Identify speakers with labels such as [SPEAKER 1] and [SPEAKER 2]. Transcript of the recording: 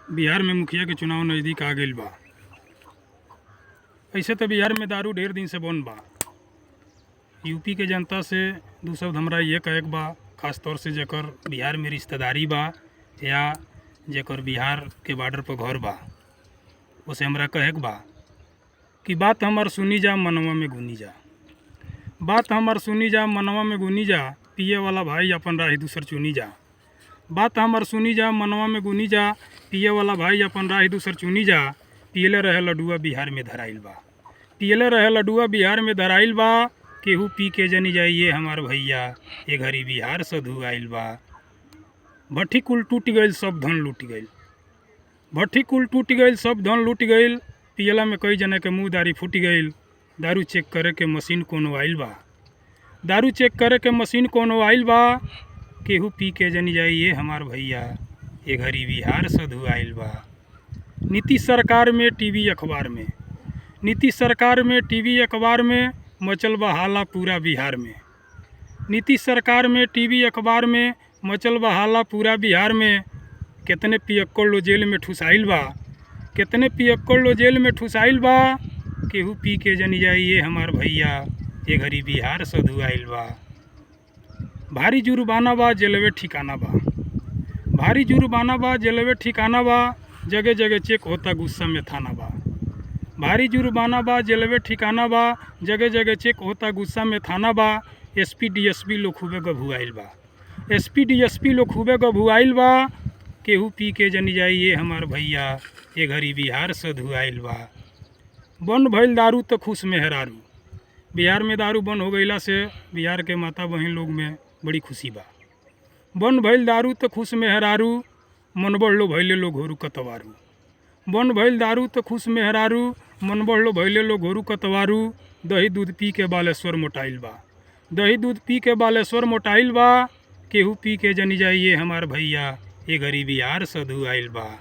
[SPEAKER 1] बिहार में मुखिया के चुनाव नज़दीक आ गईल बा। ऐसे तो बिहार में दारू ढेर दिन से बंद बा। यूपी के जनता से दू शब्द हमरा ये कहे के बा, खास तौर से जेकर बिहार में रिश्तेदारी बा या जेकर बिहार के बॉर्डर पर घर बा, उसे हमरा कहे के बा कि बात हमार सुनी जा, मनवा में गुनी जा। बात हमार सुनी जा, मनवा में गुनी जा, पिए वाला भाई अपन राही दूसर चुनी जा। बात हमार सुनी जा, मनवा में गुनी जा, पिए वाला भाई अपन राही दूसर चुनी जा। पियले रहे लडुआ बिहार में धराइल बा। पियले रहे लडुआ बिहार में धराइल बा। केहू पी के जनी जाइए हमार भैया, ए घड़ी बिहार सधु आइल बा। भट्ठी कुल टूट गईल, सब धन लूट गईल। भट्ठी कुल टूट गईल, सब धन लूट गईल। पियला में कई जने के मुँह दारी फूट गईल। दारू चेक करे के मशीन कोनो आइल बा। दारू चेक करे के मशीन कोनो आइल बा। केहू पी के जनी जाइए हमार भैया, ए घड़ी बिहार सधु आइल बा। नीतीश सरकार में टीवी अखबार में, नीतीश सरकार में टीवी अखबार में मचल बा हाला पूरा बिहार में। नीतीश सरकार में टीवी अखबार में मचल बा हाला पूरा बिहार में। कितने पियक्कड़ लो जेल में ठुसाइल बा, कितने पियक्कड़ लो जेल में ठुसाइल बा। केहू पी के जनी जाइए हमार भैया, ए घड़ी बिहार सधु आइल बा। भारी जुर्माना बा, जेलवे ठिकाना बा। भारी जुर्माना बा, जेलवे ठिकाना बा। जगह जगह चेक होता, गुस्सा में थाना बा। भारी जुर्माना बा, जेलवे ठिकाना बा। जगह जगह चेक होता, गुस्सा में थाना बा। एसपी डीएसपी लोग खूबे गभुआइल बा। एसपी डीएसपी लोग खूबे गभुआइल बा। केहू पी के जनी जाइए हमार भैया, ए घड़ी बिहार सधु आइल बा। बंद भइल दारू तो खुश मेहरारू। बिहार में दारू बंद हो गईला से बिहार के माता बहन लोग में बड़ी खुशी बा। बंद भइल दारू तो खुश मेहरारू, मन बढ़लो भैले लोग घोरू कतवारू। बंद भइल दारू तो खुश मेहरारू, मन बढ़लो भैले लोग घोरू कतवारू। दही दूध पी के बालेश्वर मोटाइल बा। दही दूध पी के बालेश्वर मोटाइल बा। केहू पी के जनी जाइए हमार भैया, ए घड़ी बिहार सधु आइल बा।